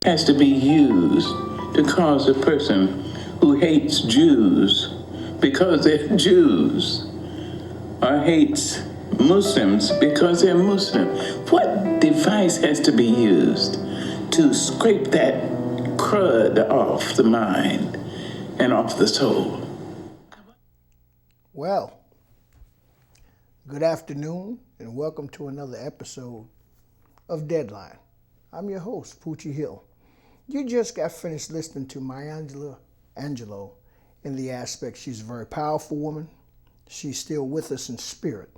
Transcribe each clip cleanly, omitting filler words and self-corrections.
has to be used to cause a person who hates Jews because they're Jews or hates Muslims because they're Muslim. What device has to be used to scrape that crud off the mind and off the soul? Well, good afternoon and welcome to another episode of Deadline. I'm your host, Poochie Hill. You just got finished listening to Maya Angelou in the aspect she's a very powerful woman. She's still with us in spirit.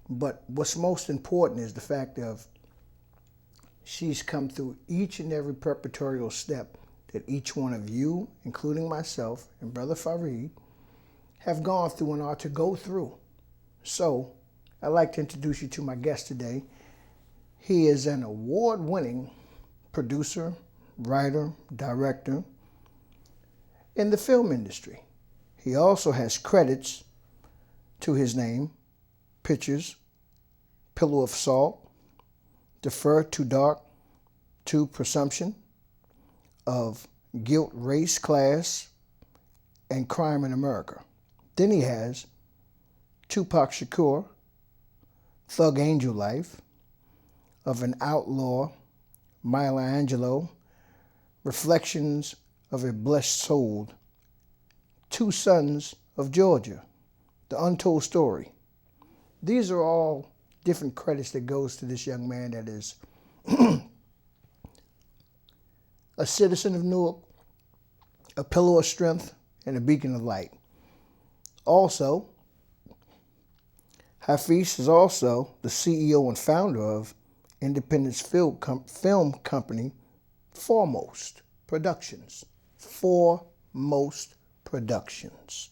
But what's most important is the fact of she's come through each and every preparatory step that each one of you, including myself and Brother Farid, have gone through and are to go through. So, I'd like to introduce you to my guest today. He is an award-winning producer, writer, director in the film industry. He also has credits to his name: Pictures, Pillow of Salt, Defer Too Dark to Presumption of Guilt, Race, Class, and Crime in America. Then he has Tupac Shakur, Thug Angel Life, Of an Outlaw, Maya Angelou, Reflections of a Blessed Soul, Two Sons of Georgia, The Untold Story. These are all different credits that goes to this young man that is a citizen of Newark, a pillar of strength, and a beacon of light. Also, Hafiz is also the CEO and founder of Independence Film Company, Foremost Productions. Foremost Productions.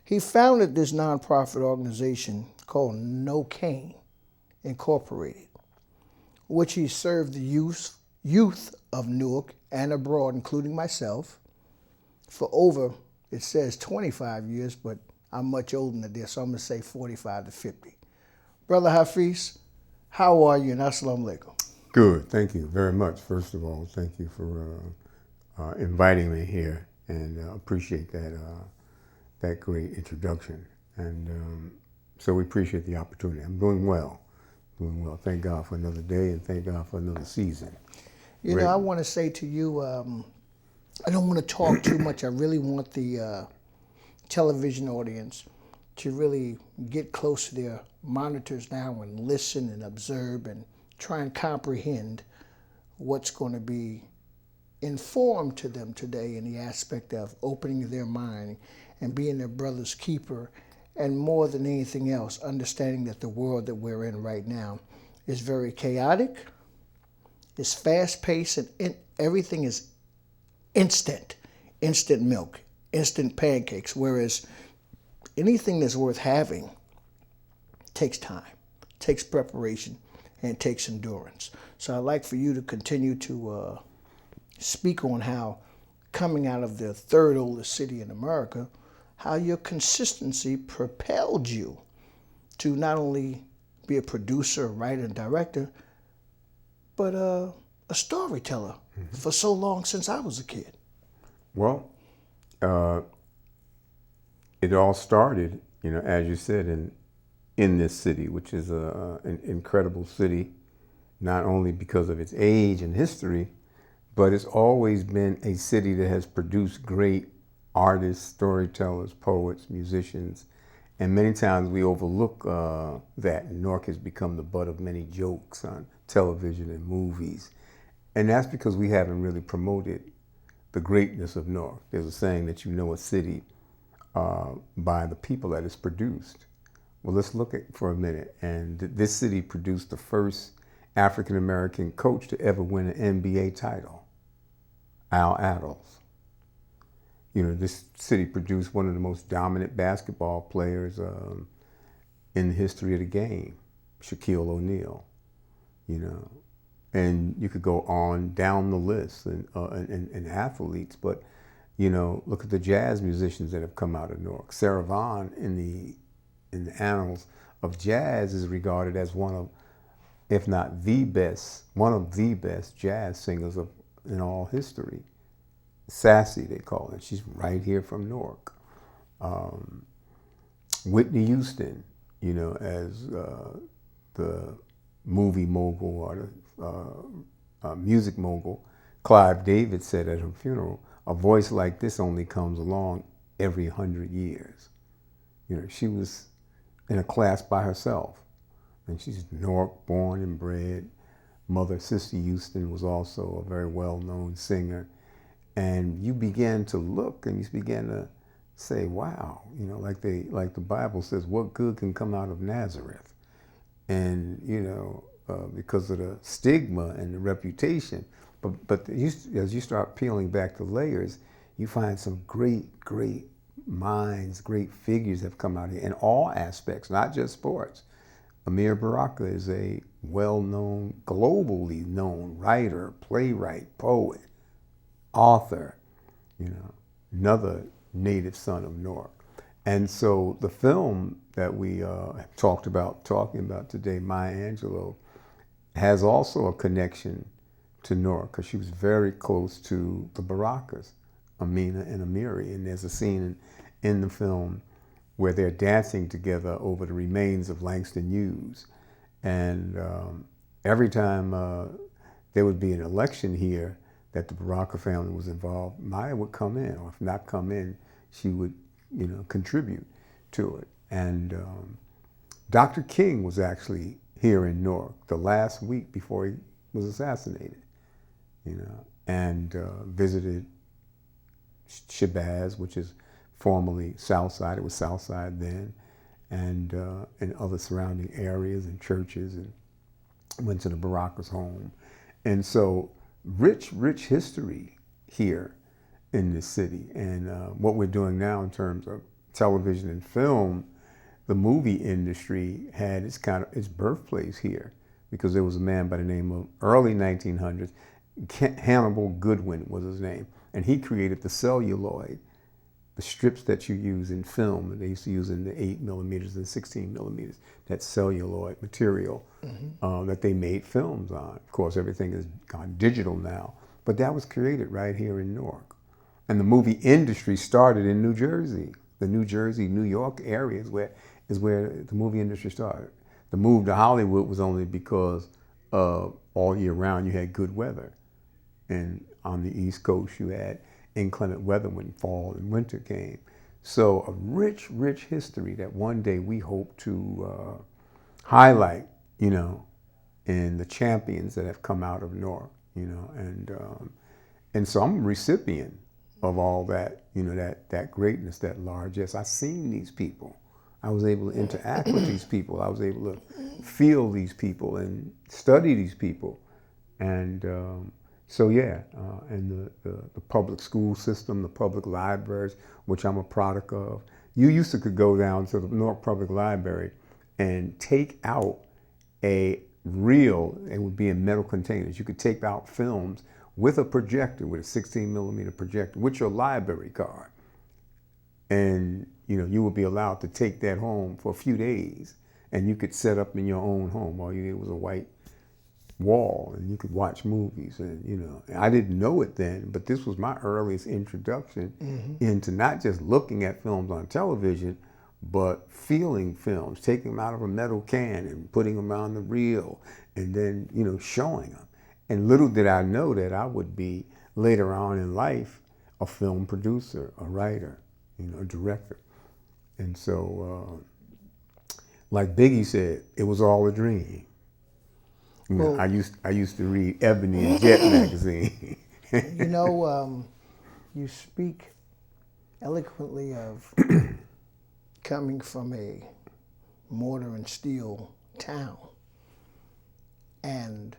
He founded this nonprofit organization called No Cane Incorporated, which he served the youth of Newark and abroad, including myself, for over, it says 25 years, but I'm much older than this, so I'm going to say 45 to 50. Brother Hafiz, how are you? And assalamu alaikum. Good, thank you very much. First of all, thank you for inviting me here, and appreciate that great introduction. And so we appreciate the opportunity. I'm doing well. Thank God for another day, and thank God for another season. You know, I want to say to you, I don't want to talk too much. I really want the television audience to really get close to their monitors now and listen and observe and try and comprehend what's going to be informed to them today in the aspect of opening their mind and being their brother's keeper, and more than anything else, understanding that the world that we're in right now is very chaotic, it's fast-paced, and everything is instant milk, instant pancakes, whereas anything that's worth having takes time, takes preparation, and takes endurance. So I'd like for you to continue to speak on how, coming out of the third oldest city in America, how your consistency propelled you to not only be a producer, a writer, and director, but a storyteller for so long since I was a kid. Well, it all started, as you said, in this city, which is an incredible city, not only because of its age and history, but it's always been a city that has produced great artists, storytellers, poets, musicians, and many times we overlook that. Newark has become the butt of many jokes on television and movies, and that's because we haven't really promoted the greatness of Newark. There's a saying that you know a city by the people that it's produced. Well, let's look at for a minute. And this city produced the first African-American coach to ever win an NBA title, Al Attles. This city produced one of the most dominant basketball players in the history of the game, Shaquille O'Neal. And you could go on down the list and athletes, but look at the jazz musicians that have come out of Newark. Sarah Vaughan in the annals of jazz is regarded as one of, if not the best, one of the best jazz singers of in all history. Sassy, they call her. She's right here from Newark. Whitney Houston, as the movie mogul or the music mogul, Clive David said at her funeral, a voice like this only comes along every 100 years. She was in a class by herself. And she's Newark born and bred. Mother, Sister Houston, was also a very well-known singer. And you began to look and you began to say, wow, like the Bible says, what good can come out of Nazareth? And, because of the stigma and the reputation. But as you start peeling back the layers, you find some great, great minds, great figures have come out here in all aspects, not just sports. Amir Baraka is a well-known, globally known writer, playwright, poet, author, another native son of Newark. And so the film that we have talking about today, Maya Angelou, has also a connection to Newark because she was very close to the Barakas, Amina and Amiri. And there's a scene in the film where they're dancing together over the remains of Langston Hughes. And every time there would be an election here that the Baraka family was involved, Maya would come in, or if not come in, she would, contribute to it. And Dr. King was actually here in Newark the last week before he was assassinated, and visited Shabazz, which is formerly Southside. It was Southside then, and in other surrounding areas and churches, and went to the Baraka's home. And so rich history here in this city. And what we're doing now in terms of television and film, the movie industry had its birthplace here because there was a man by the name of early 1900s, Hannibal Goodwin was his name, and he created the celluloid, the strips that you use in film, and they used to use in the 8 millimeters and 16 millimeters, that celluloid material that they made films on. Of course, everything has gone digital now, but that was created right here in Newark. And the movie industry started in New Jersey. The New Jersey, New York area is where the movie industry started. The move to Hollywood was only because all year round you had good weather. And on the East Coast you had inclement weather when fall and winter came. So a rich history that one day we hope to highlight, in the champions that have come out of Newark, and so I'm a recipient of all that, that greatness, that largesse. I've seen these people. I was able to interact with these people. I was able to feel these people and study these people. And and the public school system, the public libraries, which I'm a product of. You could go down to the Newark Public Library and take out a reel. It would be in metal containers. You could take out films with a projector, with a 16 millimeter projector, with your library card. And you would be allowed to take that home for a few days, and you could set up in your own home. All you needed was a white wall, and you could watch movies. And I didn't know it then, but this was my earliest introduction into not just looking at films on television, but feeling films, taking them out of a metal can and putting them on the reel, and then showing them. And little did I know that I would be later on in life a film producer, a writer, a director. And so, like Biggie said, it was all a dream. Well, I used to read Ebony and Jet magazine. You speak eloquently of coming from a mortar and steel town, and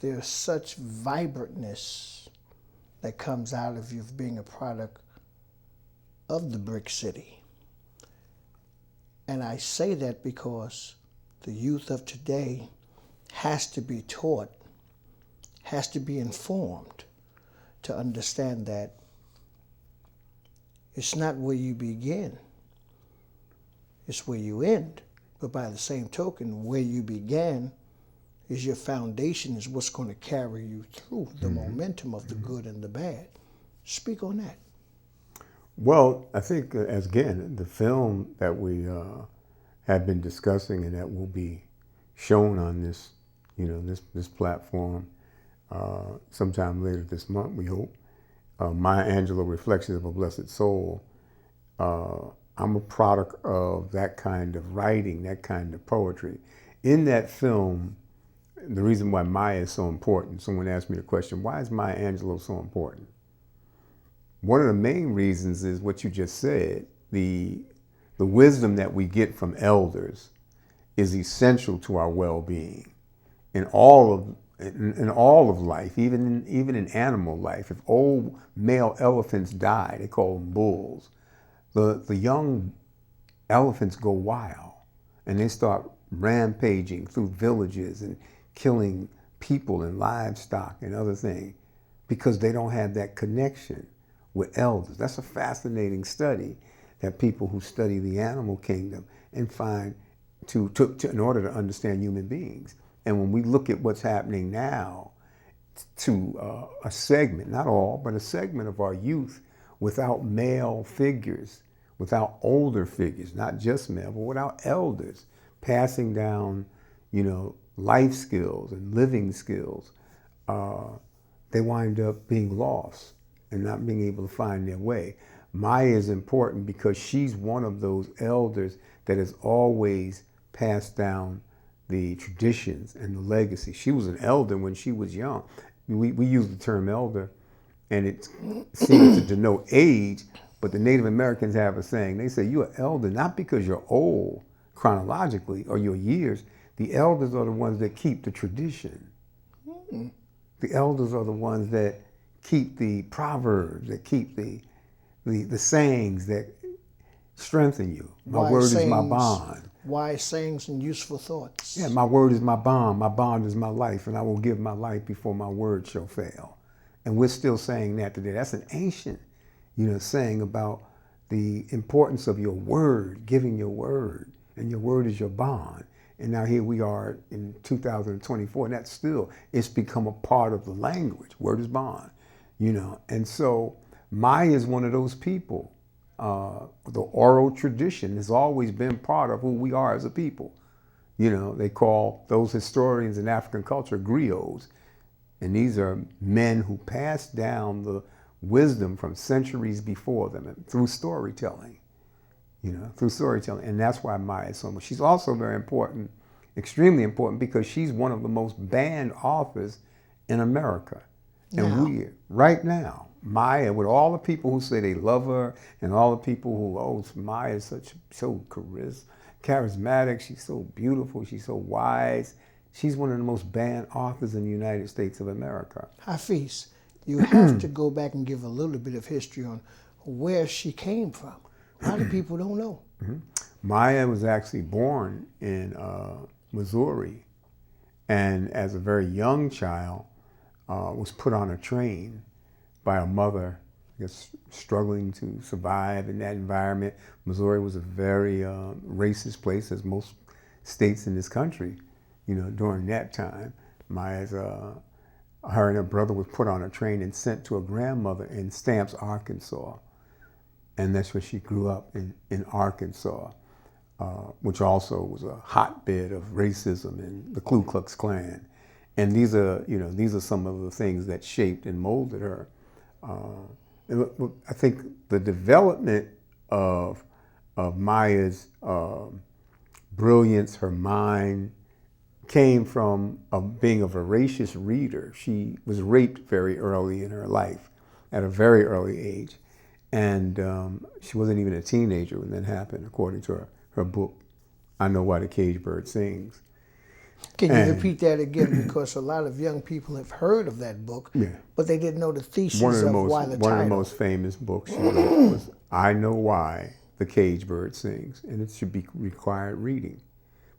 there's such vibrantness that comes out of you being a product of the brick city. And I say that because the youth of today has to be taught, has to be informed to understand that it's not where you begin, it's where you end. But by the same token, where you began is your foundation is what's going to carry you through the momentum of the good and the bad. Speak on that. Well, I think, as again, the film that we have been discussing and that will be shown on this, this platform sometime later this month, we hope, Maya Angelou, Reflections of a Blessed Soul. I'm a product of that kind of writing, that kind of poetry. In that film, the reason why Maya is so important, someone asked me the question, why is Maya Angelou so important? One of the main reasons is what you just said. The wisdom that we get from elders is essential to our well-being in all of life, even in animal life. If old male elephants die, they call them bulls. The young elephants go wild and they start rampaging through villages and killing people and livestock and other things because they don't have that connection with elders. That's a fascinating study that people who study the animal kingdom and find in order to understand human beings. And when we look at what's happening now to a segment, not all, but a segment of our youth without male figures, without older figures, not just male, but without elders passing down, life skills and living skills, they wind up being lost and not being able to find their way. Maya is important because she's one of those elders that has always passed down the traditions and the legacy. She was an elder when she was young. We use the term elder, and it seems to denote age, but the Native Americans have a saying. They say, you're an elder not because you're old chronologically or your years. The elders are the ones that keep the tradition. The elders are the ones that keep the proverbs, that keep the sayings that strengthen you. My word is my bond. Wise sayings and useful thoughts. Yeah, my word is my bond. My bond is my life, and I will give my life before my word shall fail. And we're still saying that today. That's an ancient, saying about the importance of your word, giving your word, and your word is your bond. And now here we are in 2024, and that's still, it's become a part of the language. Word is bond, And so Maya is one of those people. The oral tradition has always been part of who we are as a people. They call those historians in African culture griots. And these are men who passed down the wisdom from centuries before them through storytelling, And that's why Maya is so much. She's also very important, extremely important, because she's one of the most banned authors in America. And right now, Maya, with all the people who say they love her and all the people who, Maya is so charismatic, she's so beautiful, she's so wise. She's one of the most banned authors in the United States of America. Hafiz, you have to go back and give a little bit of history on where she came from. A lot of people don't know. Maya was actually born in Missouri, and as a very young child, was put on a train by a mother, I guess, struggling to survive in that environment. Missouri was a very racist place, as most states in this country, during that time. Her and her brother was put on a train and sent to a grandmother in Stamps, Arkansas. And that's where she grew up, in Arkansas, which also was a hotbed of racism and the Ku Klux Klan. And these are some of the things that shaped and molded her. I think the development of Maya's brilliance, her mind, came from being a voracious reader. She was raped very early in her life, at a very early age. And she wasn't even a teenager when that happened, according to her book, I Know Why the Caged Bird Sings. Can you repeat that again? Because a lot of young people have heard of that book, but they didn't know the thesis of why the title. One of the most famous books she wrote was I Know Why the Caged Bird Sings, and it should be required reading.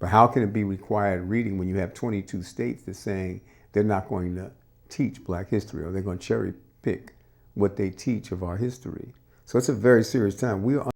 But how can it be required reading when you have 22 states that's saying they're not going to teach Black history, or they're going to cherry pick what they teach of our history? So it's a very serious time. We are